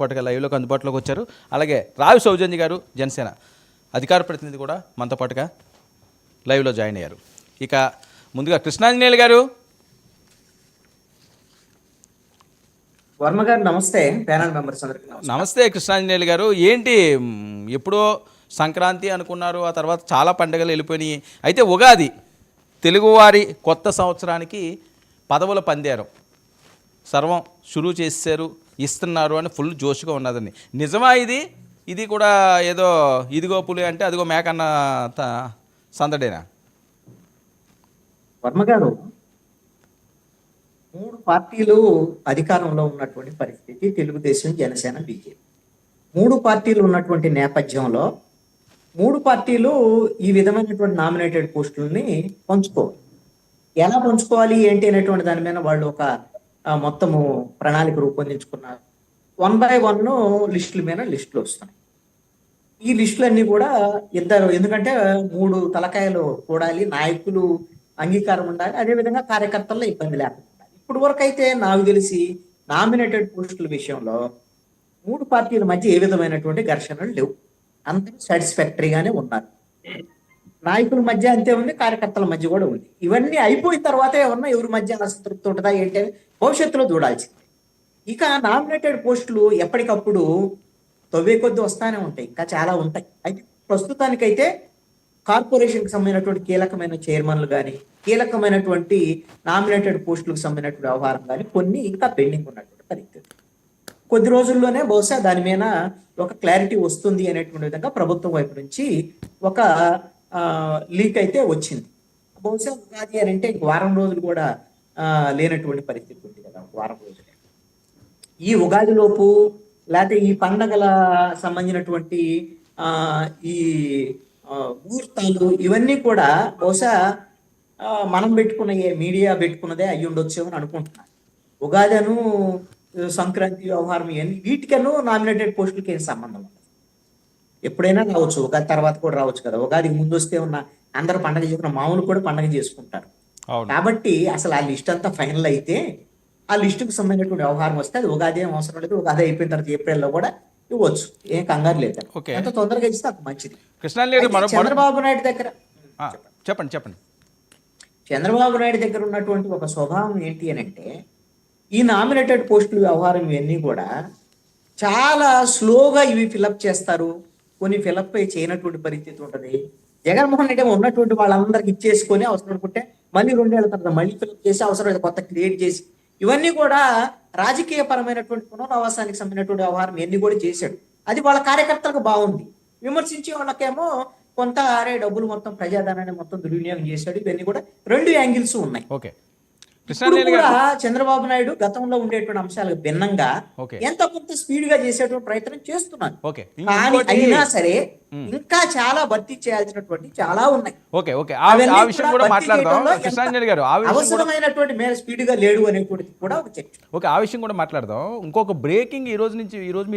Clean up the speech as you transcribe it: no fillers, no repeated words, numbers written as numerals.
పాటుగా లైవ్లోకి అందుబాటులోకి వచ్చారు. అలాగే రావి సౌజన్య గారు జనసేన అధికార ప్రతినిధి కూడా మనతో పాటుగా లైవ్లో జాయిన్ అయ్యారు. ఇక ముందుగా కృష్ణాంజనేయులు గారు. వర్మ గారు నమస్తే. ప్యానల్ మెంబర్స్ అందరికీ నమస్తే కృష్ణాంజనేయులు గారు. ఏంటి ఎప్పుడో సంక్రాంతి అనుకున్నారు, ఆ తర్వాత చాలా పండుగలు వెళ్ళిపోయినాయి. అయితే ఉగాది తెలుగువారి కొత్త సంవత్సరానికి పదవుల పందేరం సర్వం షురూ చేశారు, ఇస్తున్నారు అని ఫుల్ జోష్గా ఉన్నదండి. నిజమా ఇది? ఇది కూడా ఏదో ఇదిగో పులి అంటే అదిగో మేకన్న సందడేనా? వర్మ గారు, 3 పార్టీలు అధికారంలో ఉన్నటువంటి పరిస్థితి తెలుగుదేశం, జనసేన, బీజేపీ. 3 పార్టీలు ఉన్నటువంటి నేపథ్యంలో 3 పార్టీలు ఈ విధమైనటువంటి నామినేటెడ్ పోస్టులని పంచుకోవాలి. ఎలా పంచుకోవాలి ఏంటి అనేటువంటి దాని మీద వాళ్ళు ఒక మొత్తము ప్రణాళిక రూపొందించుకున్నారు. 1 by 1 లిస్టుల మీద లిస్టులు వస్తున్నాయి. ఈ లిస్టులన్నీ కూడా ఇద్దరు, ఎందుకంటే 3 తలకాయలు కూడాలి, నాయకులు అంగీకారం ఉండాలి, అదేవిధంగా కార్యకర్తల్లో ఇబ్బంది లేకుండా. ఇప్పుడు వరకు అయితే నాకు తెలిసి నామినేటెడ్ పోస్టుల విషయంలో 3 పార్టీల మధ్య ఏ విధమైనటువంటి ఘర్షణలు లేవు. అందరూ సాటిస్ఫాక్టరీగానే ఉన్నారు. నాయకుల మధ్య అంతే ఉంది, కార్యకర్తల మధ్య కూడా ఉంది. ఇవన్నీ అయిపోయిన తర్వాత ఏమన్నా ఎవరి మధ్య అసంతృప్తి ఉంటుందా ఏంటి అని భవిష్యత్తులో చూడాల్సింది. ఇక నామినేటెడ్ పోస్టులు ఎప్పటికప్పుడు తవ్వే కొద్ది వస్తానే ఉంటాయి, ఇంకా చాలా ఉంటాయి. అయితే ప్రస్తుతానికైతే కార్పొరేషన్కి సంబంధించినటువంటి కీలకమైన చైర్మన్లు కానీ, కీలకమైనటువంటి నామినేటెడ్ పోస్టులకు సంబంధించినటువంటి వ్యవహారం కానీ కొన్ని ఇంకా పెండింగ్ ఉన్నటువంటి పరిస్థితి. కొద్ది రోజుల్లోనే బహుశా దాని మీద ఒక క్లారిటీ వస్తుంది అనేటువంటి విధంగా ప్రభుత్వం వైపు నుంచి ఒక లీక్ అయితే వచ్చింది. బహుశా ఉగాది అని అంటే వారం రోజులు కూడా లేనటువంటి పరిస్థితి ఉంది కదా, వారం రోజులే. ఈ ఉగాది లోపు లేకపోతే ఈ పండగల సంబంధించినటువంటి ఈ ముహూర్తాలు ఇవన్నీ కూడా బహుశా మనం పెట్టుకున్న మీడియా పెట్టుకున్నదే అయ్యి ఉండొచ్చేమని అనుకుంటున్నాను. ఉగాదను, సంక్రాంతి వ్యవహారం వీటికను నామినేటెడ్ పోస్టులకి ఏం సంబంధం ఉండదు. ఎప్పుడైనా రావచ్చు, ఉగాది తర్వాత కూడా రావచ్చు కదా. ఉగాదికి ముందు వస్తే ఉన్న అందరూ పండగ చేసుకున్న మామూలు కూడా పండగ చేసుకుంటారు. కాబట్టి అసలు ఆ లిస్ట్ అంతా ఫైనల్ అయితే ఆ లిస్టుకు సంబంధించినటువంటి వ్యవహారం వస్తే అది ఉగాది ఏం అవసరం లేదు. ఉగాది అయిపోయిన తర్వాత ఏప్రిల్లో కూడా ఇవ్వచ్చు, ఏం కంగారు లేదు. ఎంత తొందరగా ఇస్తే అంత మంచిది. చంద్రబాబు నాయుడు దగ్గర చెప్పండి. చంద్రబాబు నాయుడు దగ్గర ఉన్నటువంటి ఒక స్వభావం ఏంటి అని అంటే, ఈ నామినేటెడ్ పోస్టుల వ్యవహారం ఇవన్నీ కూడా చాలా స్లోగా ఇవి ఫిలప్ చేస్తారు, కొన్ని ఫిలప్ చేయనటువంటి పరిస్థితి ఉంటుంది. జగన్మోహన్ రెడ్డి ఉన్నటువంటి వాళ్ళందరికి ఇచ్చేసుకొని అవసరం అనుకుంటే మళ్ళీ 2 ఏళ్ల తర్వాత మళ్ళీ ఫిలప్ చేసి అవసరమైతే కొత్త క్రియేట్ చేసి ఇవన్నీ కూడా రాజకీయ పరమైనటువంటి పునరావాసానికి సంబంధించినటువంటి వ్యవహారం ఇవన్నీ కూడా చేశాడు. అది వాళ్ళ కార్యకర్తలకు బాగుంది. విమర్శించే వాళ్ళకేమో కొంత డబ్బులు మొత్తం ప్రజాధనాన్ని మొత్తం దుర్వినియోగం చేశాడు. ఇవన్నీ కూడా 2 యాంగిల్స్ ఉన్నాయి. కూడా చంద్రబాబు నాయుడు గతంలో ఉండేటువంటి అంశాలకు భిన్నంగా ఎంత కొంత స్పీడ్ గా చేసేటువంటి ప్రయత్నం చేస్తున్నారు. కానీ అయినా సరే ఇంకా చాలా భర్తీ చేయాల్సినటువంటి చాలా ఉన్నాయి. అవసరమైనటువంటి మేర స్పీడ్ గా లేడు అనేటువంటి కూడా ఒక చర్చ. ఆ విషయం కూడా మాట్లాడదాం. ఇంకొక బ్రేకింగ్ ఈ రోజు